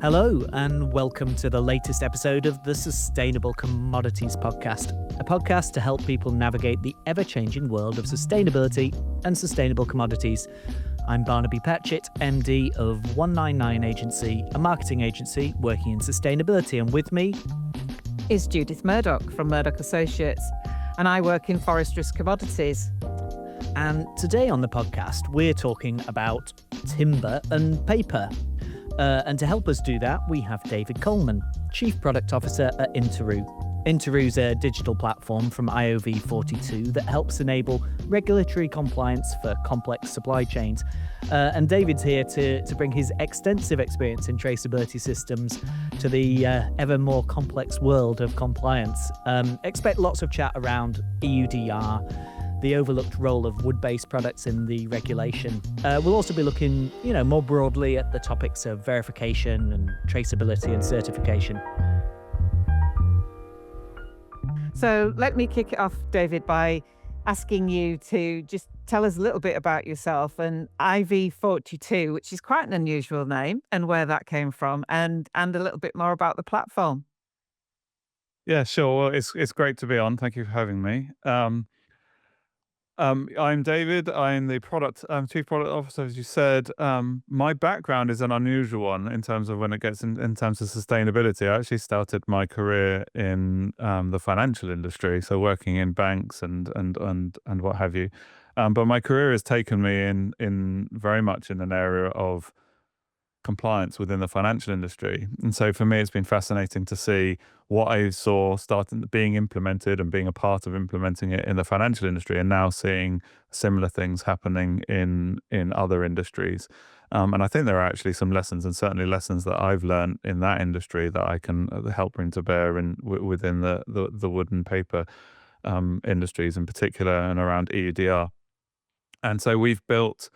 Hello, and welcome to the latest episode of the Sustainable Commodities Podcast, a podcast to help people navigate the ever-changing world of sustainability and sustainable commodities. I'm Barnaby Patchett, MD of 199 Agency, a marketing agency working in sustainability, and with me is Judith Murdoch from Murdoch Associates, and I work in forest risk commodities. And today on the podcast, we're talking about timber and paper. And to help us do that, we have David Coleman, Chief Product Officer at Interu. Interu's a digital platform from IOV42 that helps enable regulatory compliance for complex supply chains. And David's here to bring his extensive experience in traceability systems to the ever more complex world of compliance. Expect lots of chat around EUDR, the overlooked role of wood-based products in the regulation. We'll also be looking, more broadly at the topics of verification and traceability and certification. So let me kick it off, David, by asking you to just tell us a little bit about yourself and IV42, which is quite an unusual name, and where that came from, and a little bit more about the platform. Yeah, sure. Well, it's great to be on. Thank you for having me. I'm David. I'm the Chief Product Officer, as you said. My background is an unusual one in terms of when it gets in terms of sustainability. I actually started my career in the financial industry, so working in banks and what have you. But my career has taken me in very much in an area of compliance within the financial industry. And so for me, it's been fascinating to see what I saw starting being implemented and being a part of implementing it in the financial industry, and now seeing similar things happening in other industries. And I think there are actually some lessons, and certainly lessons that I've learned in that industry that I can help bring to bear within the wood and paper industries in particular, and around EUDR. And so we've built,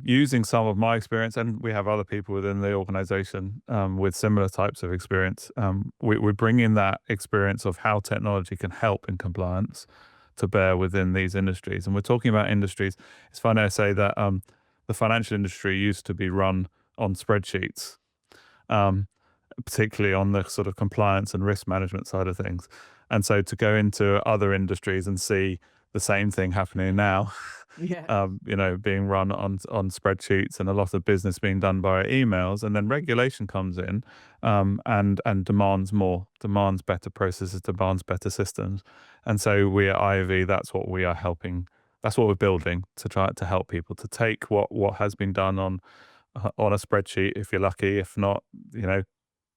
using some of my experience, and we have other people within the organization with similar types of experience, we're bringing that experience of how technology can help in compliance to bear within these industries. And we're talking about industries. It's funny I say that the financial industry used to be run on spreadsheets, particularly on the sort of compliance and risk management side of things. And so to go into other industries and see the same thing happening now, being run on spreadsheets, and a lot of business being done by emails, and then regulation comes in and demands better processes, demands better systems. And so we at IOV, that's what we are helping. That's what we're building to try to help people to take what has been done on a spreadsheet, if you're lucky, if not,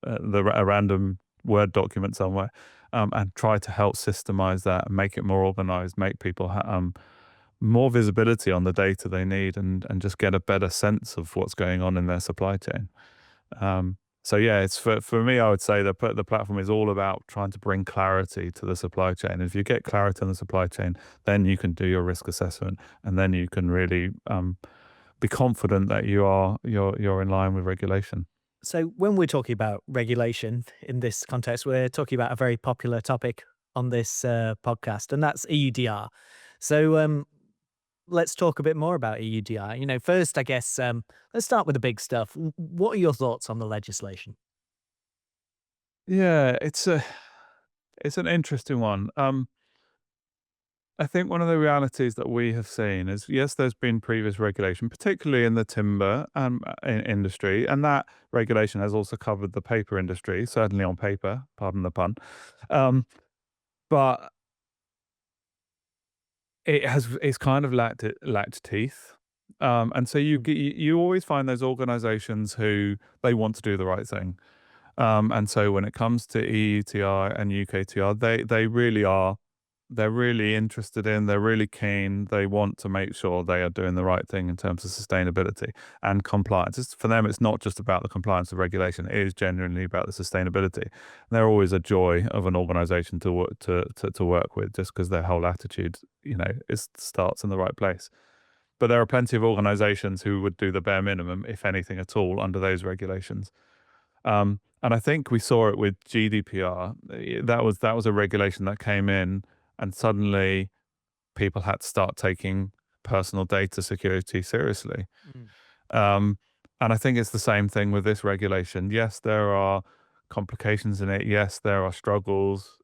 a random Word document somewhere, and try to help systemize that, make it more organized, make people more visibility on the data they need, and just get a better sense of what's going on in their supply chain. So yeah, it's for me, I would say the platform is all about trying to bring clarity to the supply chain. And if you get clarity on the supply chain, then you can do your risk assessment, and then you can really be confident that you're in line with regulation. So when we're talking about regulation in this context, we're talking about a very popular topic on this podcast, and that's EUDR. So let's talk a bit more about EUDR. First, I guess, let's start with the big stuff. What are your thoughts on the legislation? Yeah, it's an interesting one. I think one of the realities that we have seen is, yes, there's been previous regulation, particularly in the timber industry, and that regulation has also covered the paper industry, certainly on paper, pardon the pun. But it's kind of lacked teeth. And so you always find those organizations who they want to do the right thing. And so when it comes to EUTR and UKTR, they really are. They're really interested in, they're really keen, they want to make sure they are doing the right thing in terms of sustainability and compliance. For them, it's not just about the compliance of regulation, it is genuinely about the sustainability. And they're always a joy of an organization to work with, just because their whole attitude, starts in the right place. But there are plenty of organizations who would do the bare minimum, if anything at all, under those regulations. And I think we saw it with GDPR. That was a regulation that came in, and suddenly people had to start taking personal data security seriously. And I think it's the same thing with this regulation. Yes, there are complications in it. Yes, there are struggles.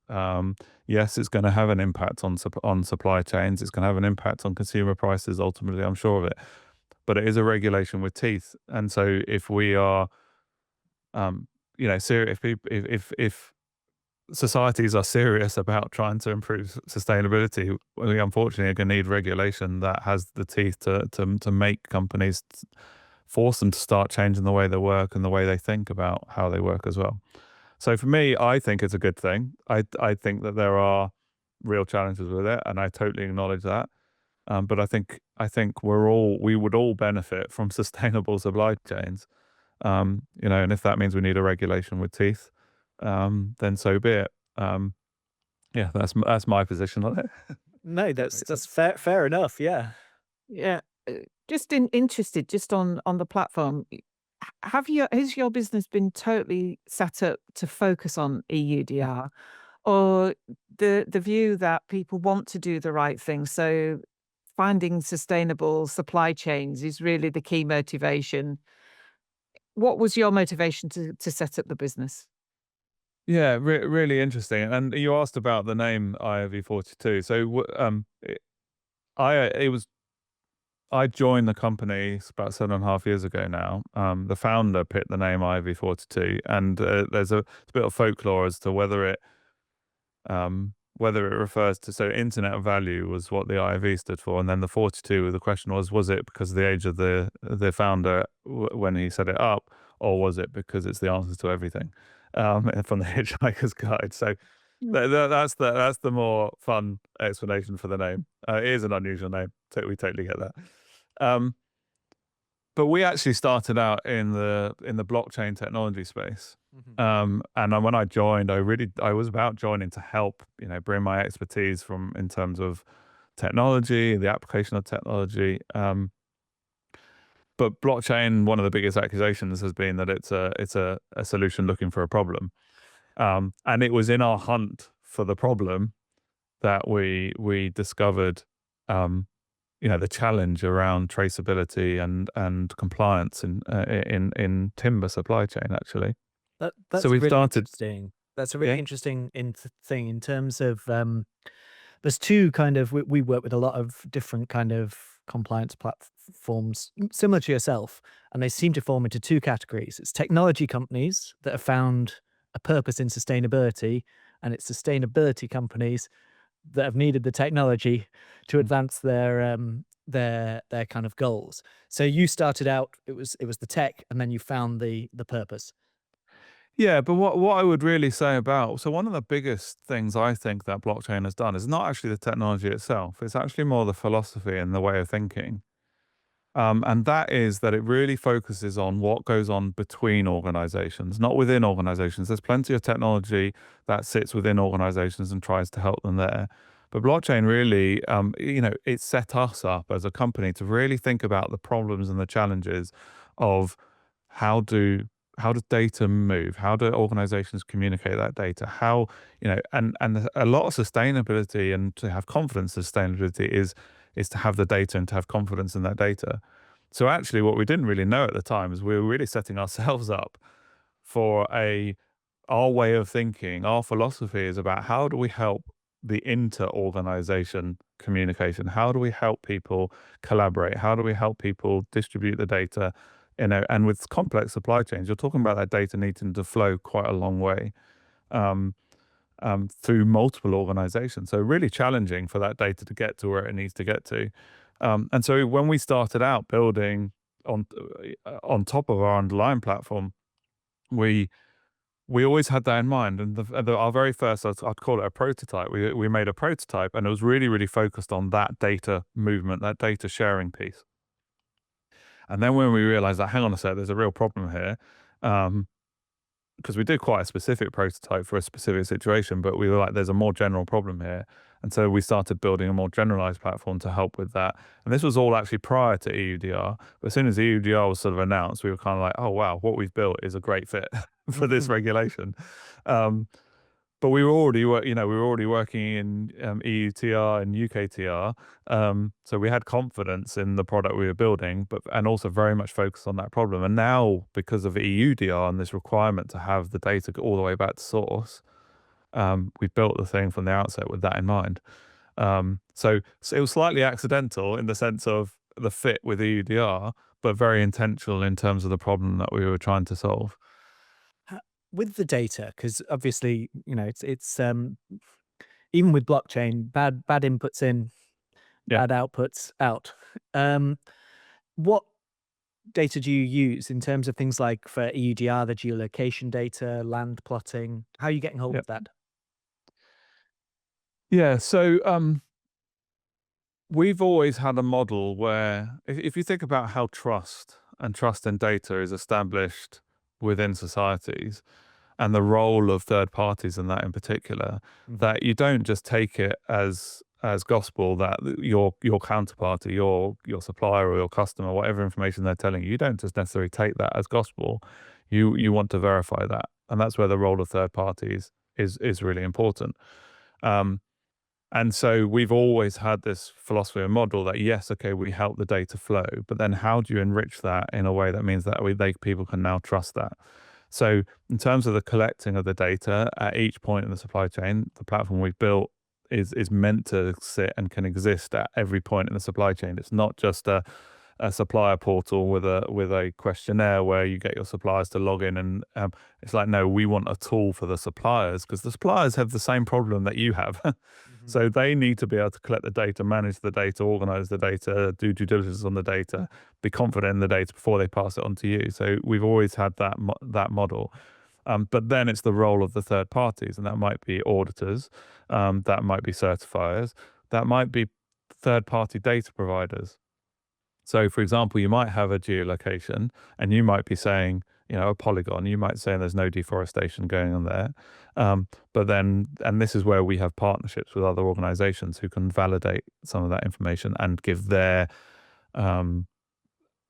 Yes, it's going to have an impact on supply chains. It's going to have an impact on consumer prices. Ultimately, I'm sure of it. But it is a regulation with teeth. And so, if we are, if societies are serious about trying to improve sustainability, we unfortunately are going to need regulation that has the teeth to make companies, force them to start changing the way they work and the way they think about how they work as well. So for me, I think it's a good thing. I think that there are real challenges with it, and I totally acknowledge that. But I think we would all benefit from sustainable supply chains. And if that means we need a regulation with teeth, then so be it. Yeah, that's my position on it. No, Makes that's fair enough. Yeah. Yeah. Just interested, just on the platform. Has your business been totally set up to focus on EUDR, or the view that people want to do the right thing? So finding sustainable supply chains is really the key motivation. What was your motivation to set up the business? Yeah, really interesting. And you asked about the name IOV42. So I joined the company about 7.5 years ago now. The founder picked the name IOV42, and there's a bit of folklore as to whether it refers to, so internet of value was what the IOV stood for, and then the 42, the question was it because of the age of the founder when he set it up, or was it because it's the answer to everything, from the Hitchhiker's Guide? So that's the more fun explanation for the name. It is an unusual name. We totally get that. But we actually started out in the blockchain technology space. And when I joined, I was about joining to help, bring my expertise in terms of technology, the application of technology. But blockchain, one of the biggest accusations has been that it's a solution looking for a problem. And it was in our hunt for the problem that we discovered, the challenge around traceability and compliance in timber supply chain, actually. That's So we've really started. interesting. That's a really Yeah. interesting thing in terms of there's two kind of we work with a lot of different kind of compliance platforms similar to yourself, and they seem to form into two categories. It's technology companies that have found a purpose in sustainability, and it's sustainability companies that have needed the technology to advance their kind of goals. So you started out, it was the tech, and then you found the purpose. Yeah, but what I would really say about, so one of the biggest things I think that blockchain has done is not actually the technology itself. It's actually more the philosophy and the way of thinking. And that is that it really focuses on what goes on between organizations, not within organizations. There's plenty of technology that sits within organizations and tries to help them there. But blockchain really, it set us up as a company to really think about the problems and the challenges of how do how does data move? How do organizations communicate that data? And a lot of sustainability and to have confidence in sustainability is to have the data and to have confidence in that data. So actually what we didn't really know at the time is we were really setting ourselves up for our way of thinking. Our philosophy is about how do we help the inter-organization communication? How do we help people collaborate? How do we help people distribute the data? And with complex supply chains, you're talking about that data needing to flow quite a long way. Through multiple organizations. So really challenging for that data to get to where it needs to get to. And so when we started out building on top of our underlying platform, we always had that in mind. And our very first, I'd call it a prototype. We made a prototype, and it was really, really focused on that data movement, that data sharing piece. And then when we realized that, hang on a sec, there's a real problem here. Because we did quite a specific prototype for a specific situation, but we were like, there's a more general problem here. And so we started building a more generalized platform to help with that. And this was all actually prior to EUDR. But as soon as EUDR was sort of announced, we were kind of like, oh, wow, what we've built is a great fit for this regulation. But but we were already working in EUTR and UKTR, so we had confidence in the product we were building, and also very much focused on that problem. And now, because of EUDR and this requirement to have the data go all the way back to source, we built the thing from the outset with that in mind. So it was slightly accidental in the sense of the fit with EUDR, but very intentional in terms of the problem that we were trying to solve. With the data, because obviously, it's even with blockchain, bad inputs in, Yeah. bad outputs out. What data do you use in terms of things like for EUDR, the geolocation data, land plotting? How are you getting hold Yeah. of that? Yeah. So we've always had a model where if you think about how trust in data is established within societies, and the role of third parties in that in particular, that you don't just take it as gospel that your counterparty, your supplier or your customer, whatever information they're telling you, you don't just necessarily take that as gospel. You want to verify that, and that's where the role of third parties is really important. And so we've always had this philosophy and model that, yes, okay, we help the data flow, but then how do you enrich that in a way that means that people can now trust that? So in terms of the collecting of the data at each point in the supply chain, the platform we've built is meant to sit and can exist at every point in the supply chain. It's not just a supplier portal with a questionnaire where you get your suppliers to log in, and it's like, no, we want a tool for the suppliers, because the suppliers have the same problem that you have. So they need to be able to collect the data, manage the data, organize the data, do due diligence on the data, be confident in the data before they pass it on to you. So we've always had that model. But then it's the role of the third parties, and that might be auditors, that might be certifiers, that might be third-party data providers. So, for example, you might have a geolocation, and you might be saying, a polygon, you might say there's no deforestation going on there. But then, and this is where we have partnerships with other organizations who can validate some of that information and give their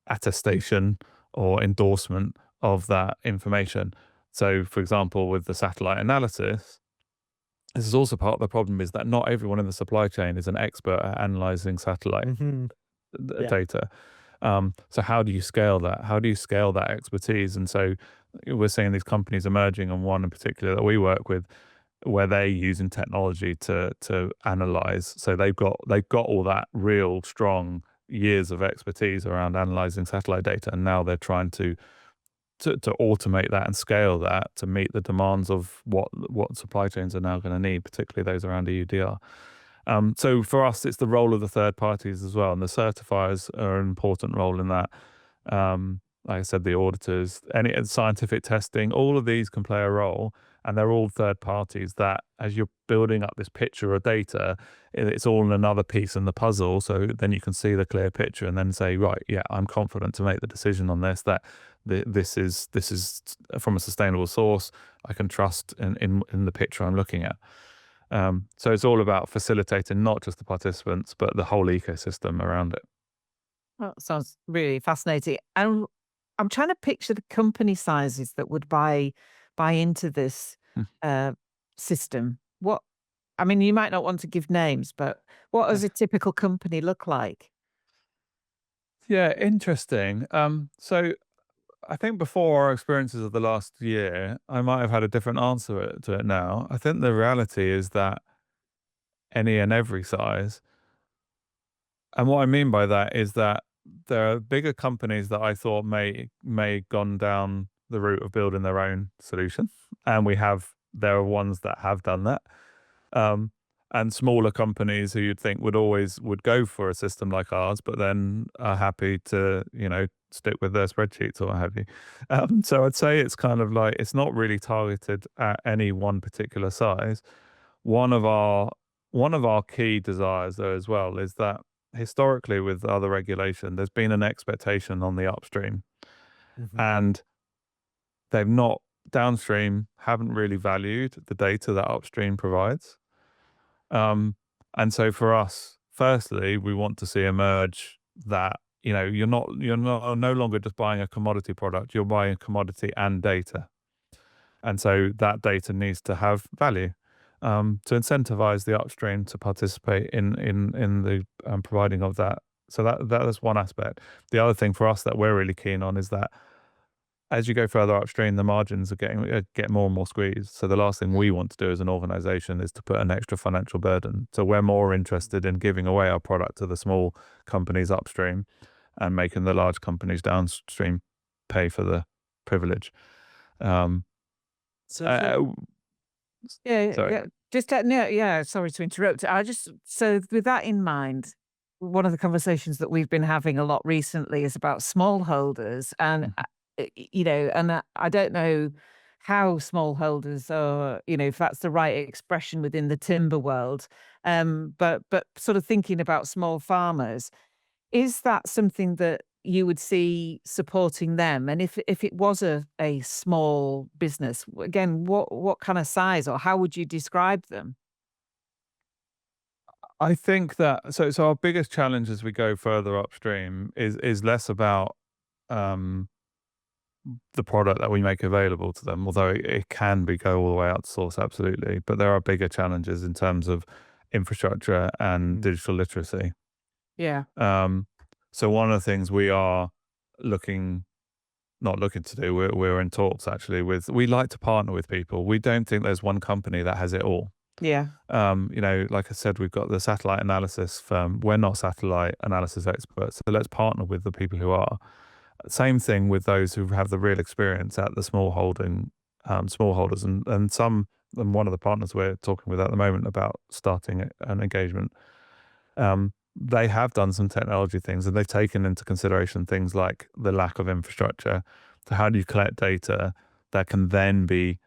attestation or endorsement of that information. So, for example, with the satellite analysis, this is also part of the problem, is that not everyone in the supply chain is an expert at analyzing satellite data. So how do you scale that? How do you scale that expertise? And so we're seeing these companies emerging, and one in particular that we work with, where they're using technology to analyze. So they've got all that real strong years of expertise around analyzing satellite data, and now they're trying to automate that and scale that to meet the demands of what supply chains are now going to need, particularly those around EUDR. So for us, it's the role of the third parties as well, and the certifiers are an important role in that. Like I said, the auditors, any scientific testing, all of these can play a role, and they're all third parties that, as you're building up this picture of data, it's all another piece in the puzzle. So then you can see the clear picture and then say, right, yeah, I'm confident to make the decision on this, that this is from a sustainable source. I can trust in the picture I'm looking at. So it's all about facilitating not just the participants, but the whole ecosystem around it. Well, sounds really fascinating. And I'm trying to picture the company sizes that would buy into this system. You might not want to give names, but what does a typical company look like? Yeah, interesting. So I think before our experiences of the last year, I might have had a different answer to it now. I think the reality is that any and every size. And what I mean by that is that there are bigger companies that I thought may gone down the route of building their own solution, and there are ones that have done that. And smaller companies who you'd think would go for a system like ours, but then are happy to, stick with their spreadsheets or what have you. So I'd say it's kind of like, it's not really targeted at any one particular size. One of our key desires, though, as well, is that historically with other regulation, there's been an expectation on the upstream, and they've not downstream haven't really valued the data that upstream provides. And so for us, firstly, we want to see emerge that, you're no longer just buying a commodity product, you're buying a commodity and data. And so that data needs to have value. to incentivize the upstream to participate in the providing of that. So that is one aspect. The other thing for us that we're really keen on is that as you go further upstream, the margins are get more and more squeezed. So the last thing we want to do as an organization is to put an extra financial burden. So we're more interested in giving away our product to the small companies upstream and making the large companies downstream pay for the privilege. So Yeah, Sorry. yeah. Just no, yeah. Sorry to interrupt. So with that in mind, one of the conversations that we've been having a lot recently is about smallholders, and I don't know how smallholders are, if that's the right expression within the timber world, but sort of thinking about small farmers. Is that something that you would see supporting them? And if it was a small business, again, what kind of size or how would you describe them? I think that so our biggest challenge as we go further upstream is less about um, the product that we make available to them, although it can be go all the way out to source, absolutely. But there are bigger challenges in terms of infrastructure and digital literacy. Yeah. So one of the things we are not looking to do, we're in talks actually with, we like to partner with people. We don't think there's one company that has it all. Yeah. Like I said, we've got the satellite analysis firm. We're not satellite analysis experts, so let's partner with the people who are. Same thing with those who have the real experience at the smallholders, and one of the partners we're talking with at the moment about starting an engagement. They have done some technology things, and they've taken into consideration things like the lack of infrastructure. So how do you collect data that can then be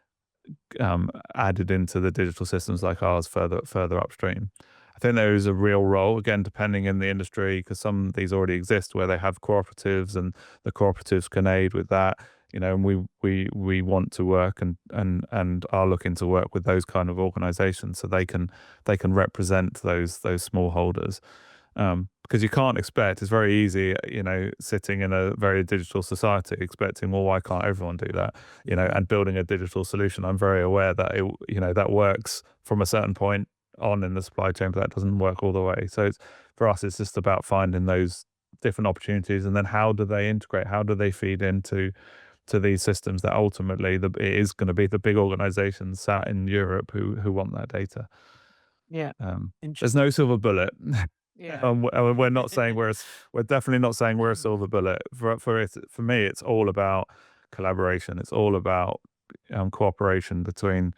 added into the digital systems like ours further upstream? I think there is a real role, again, depending in the industry, because some of these already exist where they have cooperatives, and the cooperatives can aid with that. And we want to work and are looking to work with those kind of organizations so they can represent those smallholders. Because you can't expect, it's very easy, sitting in a very digital society expecting, well, why can't everyone do that? And building a digital solution. I'm very aware that that works from a certain point on in the supply chain, but that doesn't work all the way. So for us, it's just about finding those different opportunities, and then how do they integrate? How do they feed into these systems that ultimately it is going to be the big organizations sat in Europe who want that data. Yeah. There's no silver bullet. Yeah. We're not saying we're definitely not saying we're a silver bullet. For me, it's all about collaboration. It's all about cooperation between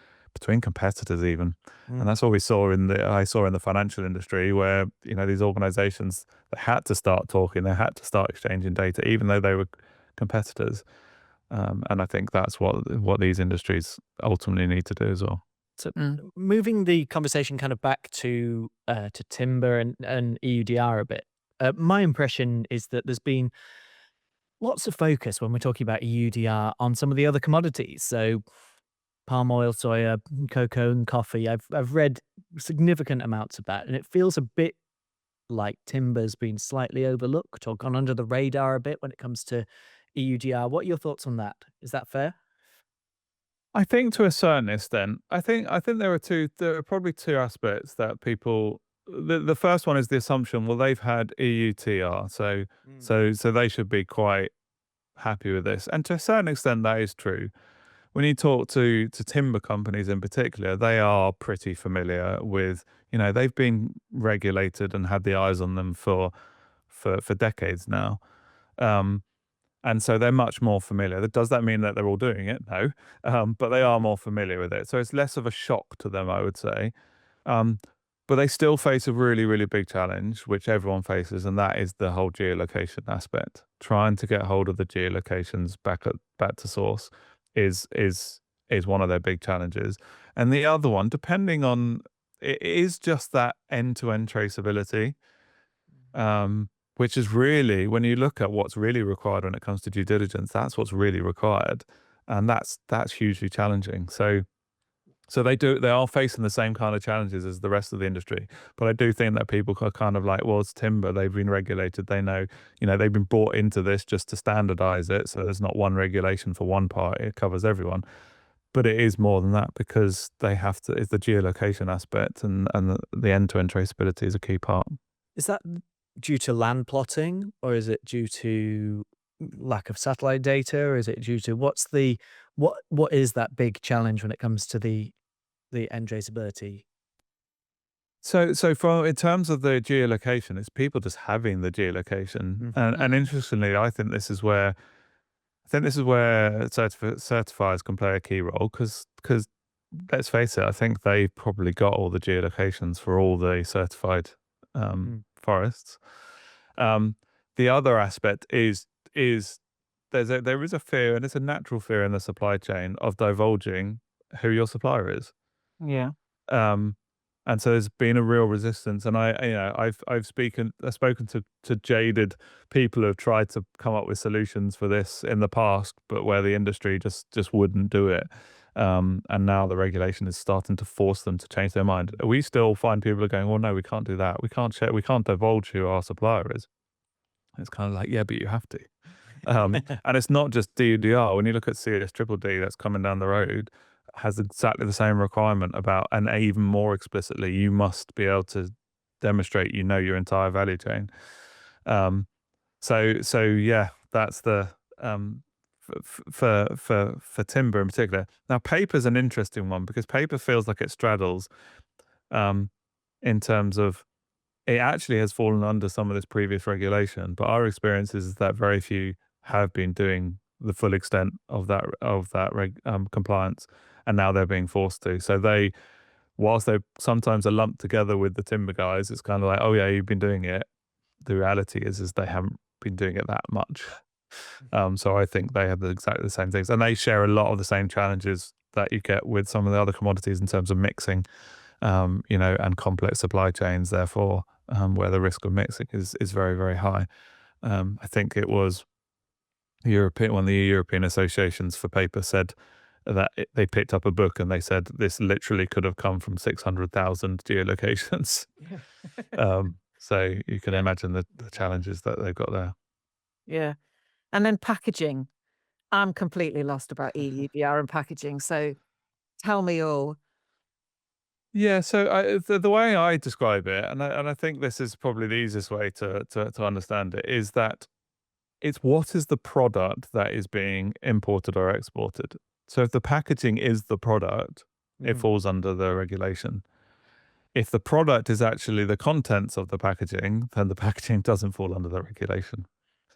competitors even. And that's what I saw in the financial industry, where these organizations, they had to start talking, they had to start exchanging data, even though they were competitors. And I think that's what these industries ultimately need to do as well. So moving the conversation kind of back to timber and EUDR a bit, my impression is that there's been lots of focus when we're talking about EUDR on some of the other commodities. So palm oil, soya, cocoa, and coffee. I've read significant amounts of that, and it feels a bit like timber's been slightly overlooked or gone under the radar a bit when it comes to EUDR. What are your thoughts on that? Is that fair? I think to a certain extent, I think there are probably two aspects that people. The first one is the assumption, well, they've had EUTR, so they should be quite happy with this, and to a certain extent that is true. When you talk to timber companies in particular, they are pretty familiar with, they've been regulated and had the eyes on them for decades now. And so they're much more familiar. Does that mean that they're all doing it? No. But they are more familiar with it. So it's less of a shock to them, I would say. But they still face a really, really big challenge, which everyone faces, and that is the whole geolocation aspect. Trying to get hold of the geolocations back to source is one of their big challenges. And the other one, depending on, it is just that end-to-end traceability. Which is really, when you look at what's really required when it comes to due diligence, that's what's really required, and that's hugely challenging. So they are facing the same kind of challenges as the rest of the industry. But I do think that people are kind of like, well, it's timber, they've been regulated, they know, they've been brought into this just to standardize it, so there's not one regulation for one part, it covers everyone. but it is more than that because they have to. It's the geolocation aspect and the end-to-end traceability is a key part. Is that due to land plotting, or is it due to lack of satellite data, or is it due to what is that big challenge when it comes to the end traceability? So for in terms of the geolocation, it's people just having the geolocation, and interestingly, I think this is where certifiers can play a key role because let's face it, I think they've probably got all the geolocations for all the certified forests. The other aspect is there is a fear, and it's a natural fear in the supply chain of divulging who your supplier is. Yeah. And so there's been a real resistance, and I've spoken to jaded people who have tried to come up with solutions for this in the past, but where the industry just wouldn't do it. And now the regulation is starting to force them to change their mind. We still find people are going, well, no, we can't do that. We can't share. We can't divulge who our supplier is. It's kind of like, yeah, but you have to. And it's not just EUDR. When you look at CS-DDD that's coming down the road, has exactly the same requirement about, and even more explicitly, you must be able to demonstrate your entire value chain. So yeah, that's the for timber in particular. Now, paper's an interesting one because paper feels like it straddles in terms of it actually has fallen under some of this previous regulation, but our experience is that very few have been doing the full extent of that compliance, and now they're being forced to. So whilst they sometimes are lumped together with the timber guys, it's kind of like, oh yeah, you've been doing it. The reality is they haven't been doing it that much. So I think they have exactly the same things, and they share a lot of the same challenges that you get with some of the other commodities in terms of mixing, and complex supply chains. Therefore, where the risk of mixing is very, very high. I think it was one of the European associations for paper said that they picked up a book and they said this literally could have come from 600,000 geolocations. So you can imagine the challenges that they've got there. Yeah. And then packaging. I'm completely lost about EUDR and packaging. So tell me all. Yeah, so the way I describe it, and I think this is probably the easiest way to understand it, is that it's what is the product that is being imported or exported. So if the packaging is the product, it falls under the regulation. If the product is actually the contents of the packaging, then the packaging doesn't fall under the regulation.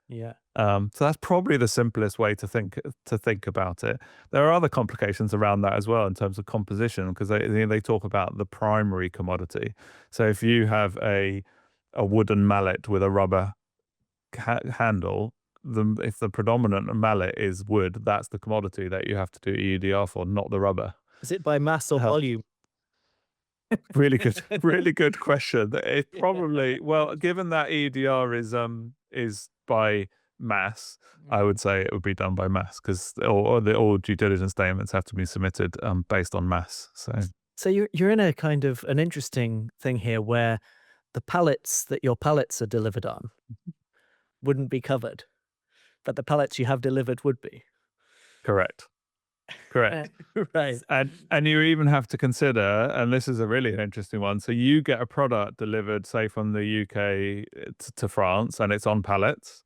Yeah. So that's probably the simplest way to think about it. There are other complications around that as well in terms of composition, because they talk about the primary commodity. So if you have a wooden mallet with a rubber handle, if the predominant mallet is wood, that's the commodity that you have to do EUDR for, not the rubber. Is it by mass or volume? Really good question. It probably, well, given that EUDR is by mass, I would say it would be done by mass because all due diligence statements have to be submitted based on mass. So you're in a kind of an interesting thing here where the pallets that your pallets are delivered on wouldn't be covered, but the pallets you have delivered would be. Correct. Right. And you even have to consider, and this is a really interesting one, so you get a product delivered, say, from the UK to France, and it's on pallets,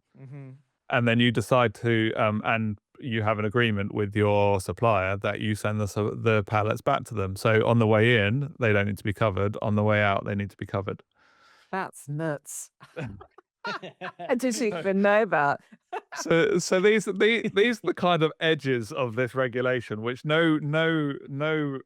and then you decide to, and you have an agreement with your supplier that you send the pallets back to them. So on the way in, they don't need to be covered. On the way out, they need to be covered. That's nuts. I didn't even know that. So these are the kind of edges of this regulation, which no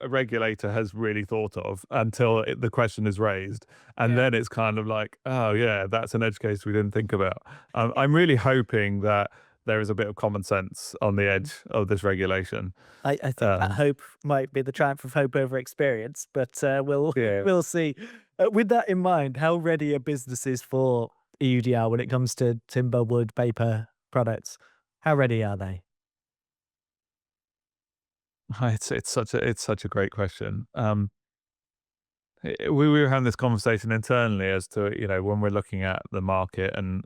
regulator has really thought of until the question is raised, and then it's kind of like, oh yeah, that's an edge case we didn't think about. I'm really hoping that there is a bit of common sense on the edge of this regulation. I think that hope might be the triumph of hope over experience, but we'll see. With that in mind, how ready are businesses for EUDR when it comes to timber, wood, paper products? How ready are they? It's such a great question. We were having this conversation internally as to when we're looking at the market, and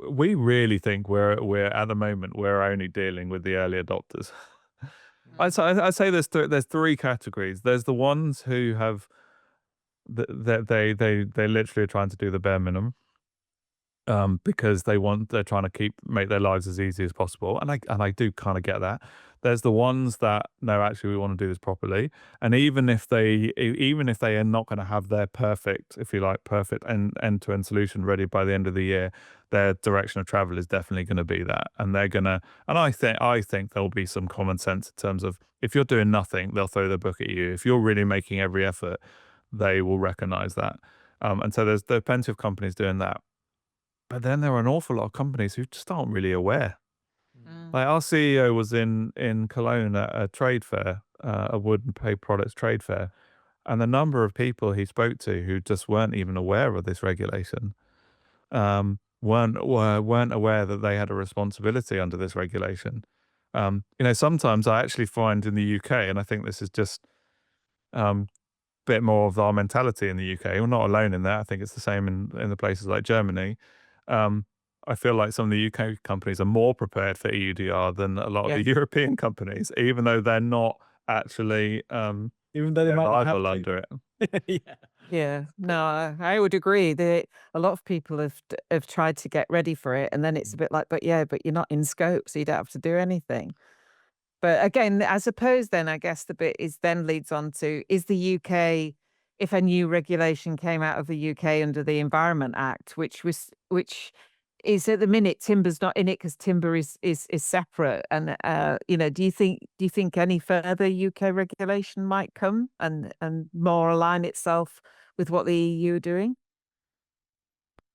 we really think we're at the moment we're only dealing with the early adopters. I'd say there's three categories. There's the ones who have they literally are trying to do the bare minimum, because they're trying to make their lives as easy as possible, and I do kind of get that. There's the ones that no, actually we want to do this properly, and even if they are not going to have their perfect, if you like, perfect end to end solution ready by the end of the year, their direction of travel is definitely going to be that, and they're gonna. And I think there'll be some common sense in terms of if you're doing nothing, they'll throw the book at you. If you're really making every effort, they will recognize that. And so there are plenty of companies doing that. But then there are an awful lot of companies who just aren't really aware. Mm. Like our CEO was in Cologne at a trade fair, a wood and paper products trade fair, and the number of people he spoke to who just weren't even aware of this regulation, weren't aware that they had a responsibility under this regulation. Sometimes I actually find in the UK, and I think this is just bit more of our mentality in the UK. We're not alone in that. I think it's the same in the places like Germany. Um, I feel like some of the UK companies are more prepared for EUDR than a lot of the Yes. European companies, even though they're not actually Even though they might not have liable to. under it. Yeah. Yeah, no, I would agree that a lot of people have tried to get ready for it, and then it's a bit like, but yeah, but you're not in scope, so you don't have to do anything. But again, I suppose then I guess the bit is then leads on to, is the UK, if a new regulation came out of the UK under the Environment Act, which is at the minute timber's not in it because timber is separate, and do you think any further UK regulation might come and more align itself with what the EU are doing?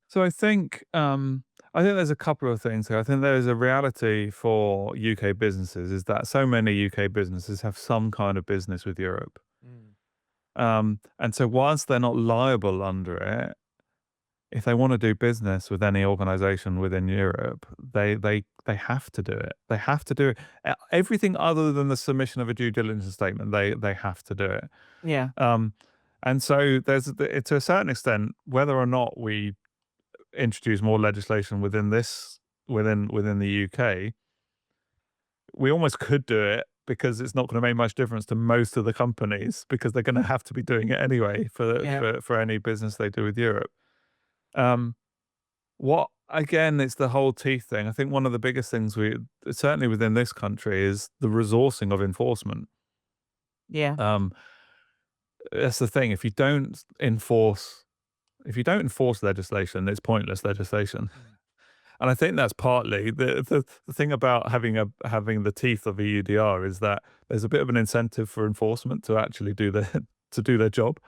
So I think there's a couple of things here. I think there is a reality for UK businesses is that so many UK businesses have some kind of business with Europe. And so whilst they're not liable under it, if they want to do business with any organization within Europe, they have to do it. They have to do it. Everything other than the submission of a due diligence statement, they have to do it. Yeah. Um, and so to a certain extent, whether or not we introduce more legislation within the UK, we almost could do it because it's not going to make much difference to most of the companies because they're going to have to be doing it anyway Yeah. for any business they do with Europe. Um, what again, it's the whole teeth thing. I think one of the biggest things certainly within this country is the resourcing of enforcement. Yeah. Um, that's the thing. If you don't enforce legislation, it's pointless legislation. And I think that's partly the thing about having the teeth of EUDR is that there's a bit of an incentive for enforcement to actually do their job,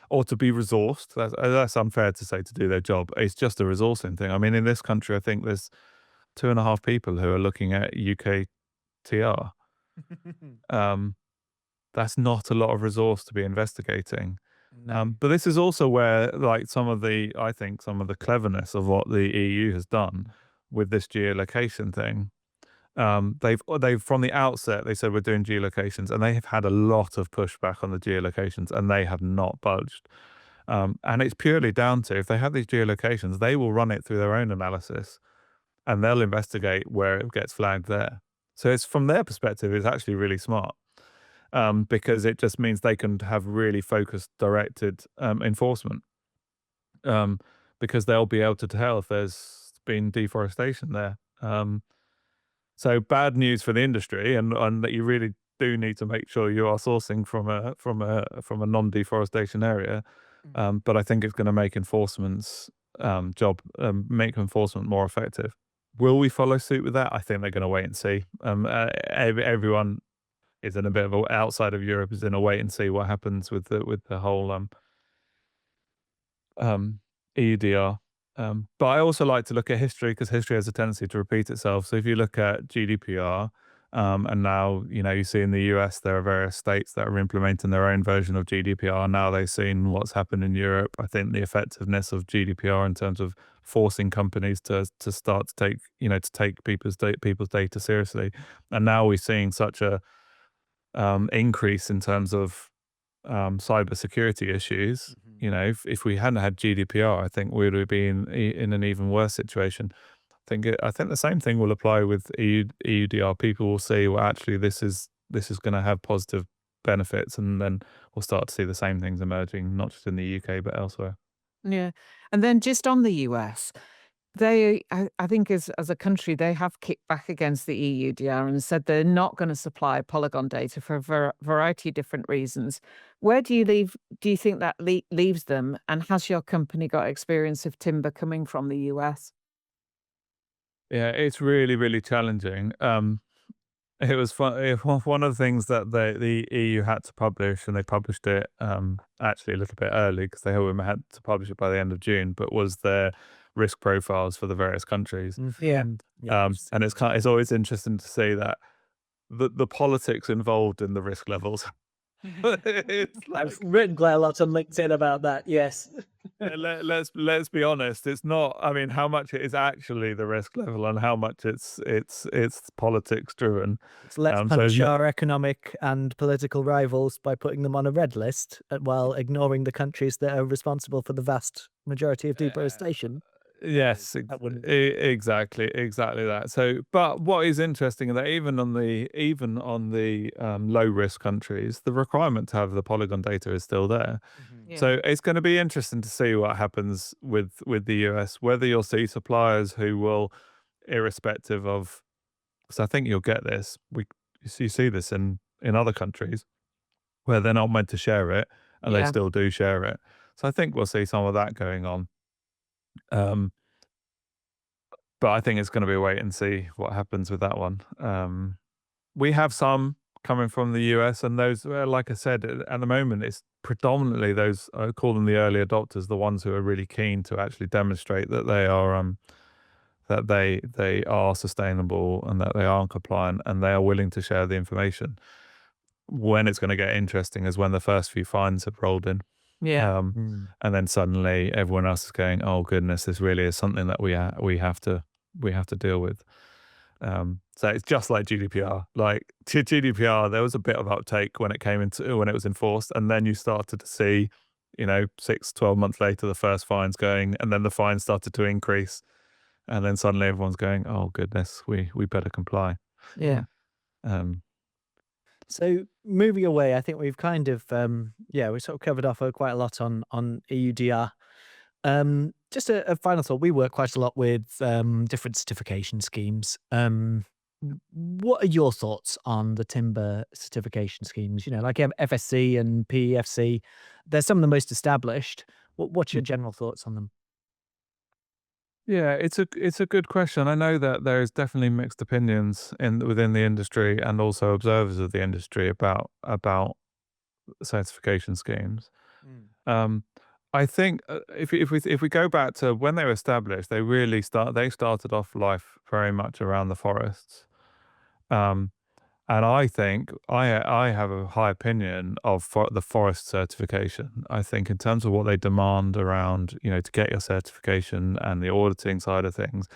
or to be resourced. That's unfair to say to do their job. It's just a resourcing thing. I mean, in this country, I think there's 2.5 people who are looking at UKTR. That's not a lot of resource to be investigating. No. But this is also where, like, I think some of the cleverness of what the EU has done with this geolocation thing. They've from the outset they said we're doing geolocations, and they have had a lot of pushback on the geolocations, and they have not budged. And it's purely down to, if they have these geolocations, they will run it through their own analysis, and they'll investigate where it gets flagged there. So it's, from their perspective, it's actually really smart. Because it just means they can have really focused, directed enforcement. Because they'll be able to tell if there's been deforestation there. So bad news for the industry, and that you really do need to make sure you are sourcing from a non-deforestation area. But I think it's going to make make enforcement more effective. Will we follow suit with that? I think they're going to wait and see. Everyone is in a bit of outside of Europe is in a wait and see what happens with the whole EUDR. But I also like to look at history, because history has a tendency to repeat itself. So if you look at GDPR, and now, you see in the US, there are various states that are implementing their own version of GDPR. Now they've seen what's happened in Europe. I think the effectiveness of GDPR in terms of forcing companies to start to take people's data seriously. And now we're seeing such a increase in terms of cybersecurity issues. If we hadn't had GDPR, I think we would be in an even worse situation. I think the same thing will apply with EUDR. People will say, well, actually, this is this is going to have positive benefits, and then we'll start to see the same things emerging, not just in the UK but elsewhere. Yeah. And then just on the US, I think as a country, they have kicked back against the EUDR and said they're not going to supply polygon data for a variety of different reasons. Where do you think that leaves them? And has your company got experience of timber coming from the US? Yeah, it's really, really challenging. It was fun. One of the things that the EU had to publish, and they published it actually a little bit early because they had to publish it by the end of June, but was their risk profiles for the various countries. Yeah. And it's always interesting to see that the politics involved in the risk levels. It's I've written quite a lot on LinkedIn about that. Yes. let's be honest. It's not. I mean, how much it is actually the risk level, and how much it's politics driven. Let's So punch our economic and political rivals by putting them on a red list while ignoring the countries that are responsible for the vast majority of deforestation. yes, That wouldn't. exactly that. So, but what is interesting is that even on the low risk countries, the requirement to have the polygon data is still there. Yeah. So it's going to be interesting to see what happens with the US, whether you'll see suppliers who will, irrespective of, because I think you'll get this. You see this in other countries where they're not meant to share it, and they Yeah. still do share it. So I think we'll see some of that going on. But I think it's going to be a wait and see what happens with that one. We have some coming from the US, and those, like I said, at the moment, it's predominantly those, I call them the early adopters, the ones who are really keen to actually demonstrate that they are sustainable and that they are compliant and they are willing to share the information. When it's going to get interesting is when the first few fines have rolled in. Yeah. And then suddenly everyone else is going, "Oh goodness, this really is something that we have to deal with." So it's just like GDPR. Like GDPR, there was a bit of uptake when it was enforced, and then you started to see, 6-12 months later, the first fines going, and then the fines started to increase, and then suddenly everyone's going, "Oh goodness, we better comply." Yeah. Um, So moving away, I think we've kind of we sort of covered off quite a lot on EUDR. Just a final thought. We work quite a lot with different certification schemes. What are your thoughts on the timber certification schemes? Like FSC and PEFC. They're some of the most established. What's your general thoughts on them? Yeah, it's a good question. I know that there is definitely mixed opinions within the industry and also observers of the industry about certification schemes. Um, I think if we go back to when they were established, they started off life very much around the forests. Um, and I think I have a high opinion of the forest certification. I think in terms of what they demand around, to get your certification and the auditing side of things,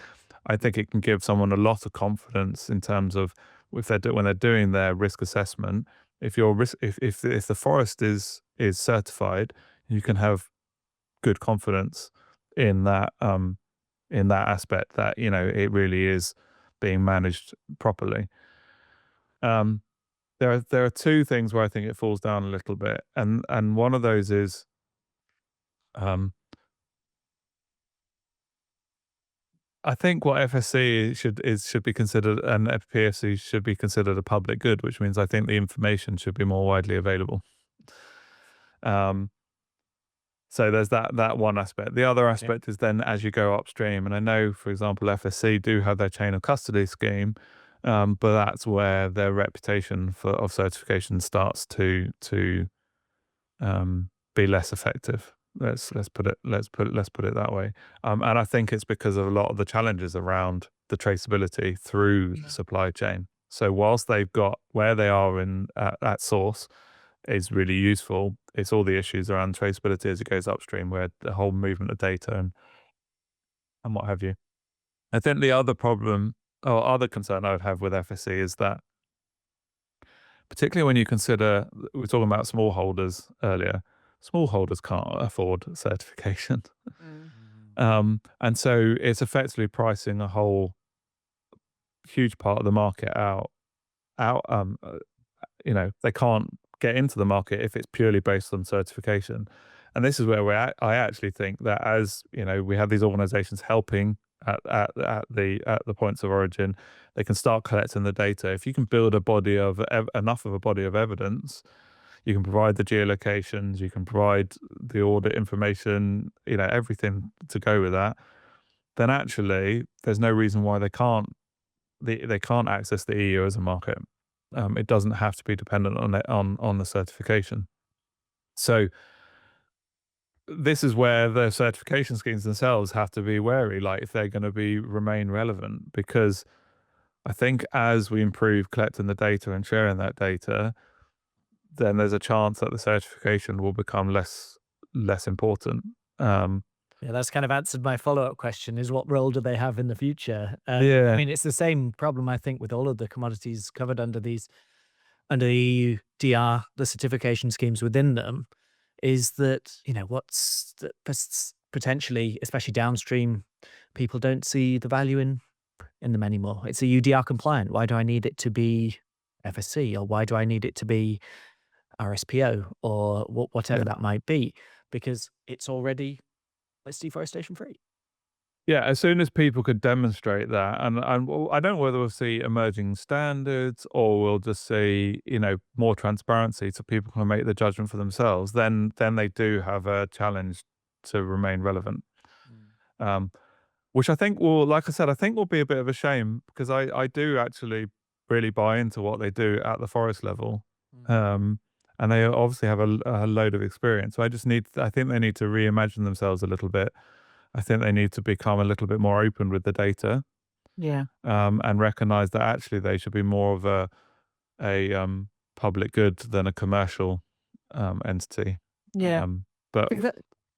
I think it can give someone a lot of confidence in terms of when they're doing their risk assessment. If the forest is certified, you can have good confidence in that aspect that it really is being managed properly. There are two things where I think it falls down a little bit, and one of those is, I think what FSC should be considered, and PFC should be considered a public good, which means I think the information should be more widely available. So there's that one aspect. The other aspect is then as you go upstream, and I know, for example, FSC do have their chain of custody scheme, but that's where their reputation of certification starts to be less effective. Let's put it that way. And I think it's because of a lot of the challenges around the traceability through the supply chain. So whilst they've got where they are at source is really useful, it's all the issues around traceability as it goes upstream, where the whole movement of data and what have you. I think the other problem or other concern I would have with FSC is that, particularly when you consider, we were talking about smallholders earlier, smallholders can't afford certification. And so it's effectively pricing a whole huge part of the market out they can't get into the market if it's purely based on certification. And this is where I actually think that, as we have these organizations helping at the points of origin, they can start collecting the data. If you can build a body of enough of a body of evidence, you can provide the geolocations, you can provide the audit information, everything to go with that, then actually there's no reason why they can't access the EU as a market. It doesn't have to be dependent on the certification. So this is where the certification schemes themselves have to be wary, like if they're going to remain relevant, because I think as we improve collecting the data and sharing that data, then there's a chance that the certification will become less important. Yeah, that's kind of answered my follow-up question, is what role do they have in the future? I Yeah, mean, it's the same problem, I think, with all of the commodities covered under the EUDR, the certification schemes within them, is that, what's potentially, especially downstream, people don't see the value in them anymore. It's EUDR compliant. Why do I need it to be FSC, or why do I need it to be RSPO, or whatever yeah. that might be? Because it's already, it's deforestation free. Yeah, as soon as people could demonstrate that, and well, I don't know whether we'll see emerging standards or we'll just see, more transparency so people can make the judgment for themselves, then they do have a challenge to remain relevant. Um, which I think will, like I said, I think will be a bit of a shame, because I do actually really buy into what they do at the forest level. And they obviously have a load of experience. So I think they need to reimagine themselves a little bit. I think they need to become a little bit more open with the data, Yeah. and recognize that actually they should be more of a public good than a commercial entity. Yeah. But Because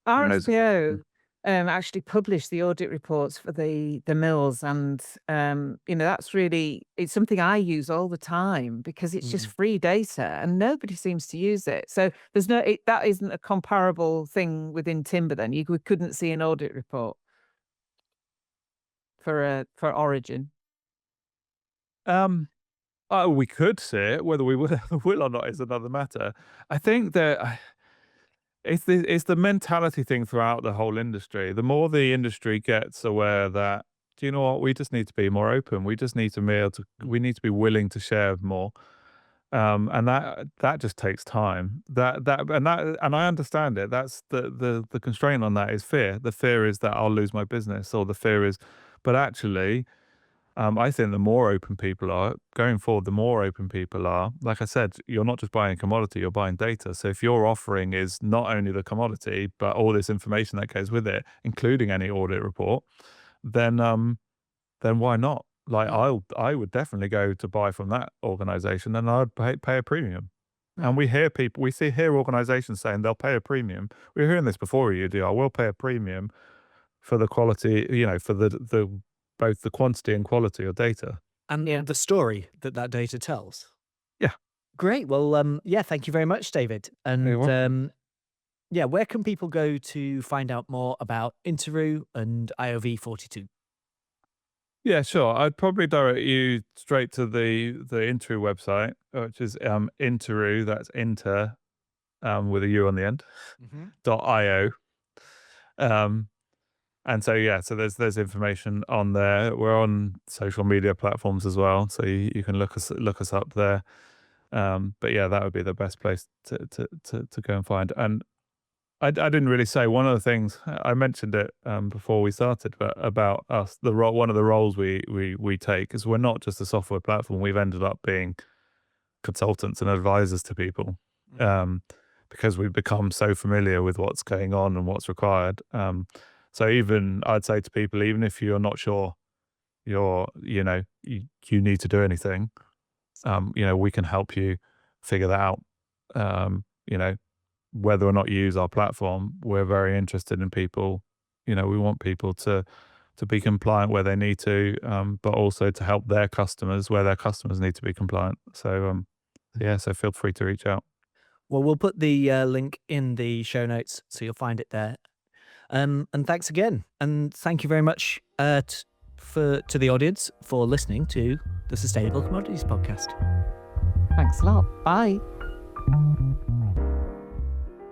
who knows? RSPO actually published the audit reports for the mills, and that's really, it's something I use all the time because it's just free data and nobody seems to use it. So there's that isn't a comparable thing within timber. Then we couldn't see an audit report for Origin. Oh, we could see it. Whether we will or not is another matter. I think that it's the mentality thing throughout the whole industry. The more the industry gets aware that, do you know what, we just need to be more open. We just need to be able to. We need to be willing to share more. And that just takes time. And I understand it. That's the constraint on that is fear. The fear is that I'll lose my business, or the fear is, but actually, I think the more open people are going forward, the more open people are. Like I said, you're not just buying a commodity, you're buying data. So if your offering is not only the commodity, but all this information that goes with it, including any audit report, then why not? Like I would definitely go to buy from that organization, and I'd pay a premium. And we hear organizations saying they'll pay a premium. We were hearing this before EUDR. We'll pay a premium for the quality, for the both the quantity and quality of data. And the story that data tells. Yeah. Great. Well, thank you very much, David. You're welcome. And where can people go to find out more about Interu and IOV 42? Yeah, sure. I'd probably direct you straight to the Interu website, which is Interu, that's Inter, with a U on the end, .io. And so so there's information on there. We're on social media platforms as well, so you can look us up there. But yeah, that would be the best place to go and find. And I didn't really say one of the things I mentioned it before we started, but about us, one of the roles we take is we're not just a software platform. We've ended up being consultants and advisors to people, because we've become so familiar with what's going on and what's required. So even I'd say to people, even if you're not sure you need to do anything, we can help you figure that out. Whether or not you use our platform, we're very interested in people. We want people to be compliant where they need to, but also to help their customers where their customers need to be compliant. So, so feel free to reach out. Well, we'll put the link in the show notes, so you'll find it there. And thanks again. And thank you very much to the audience for listening to the Sustainable Commodities Podcast. Thanks a lot. Bye.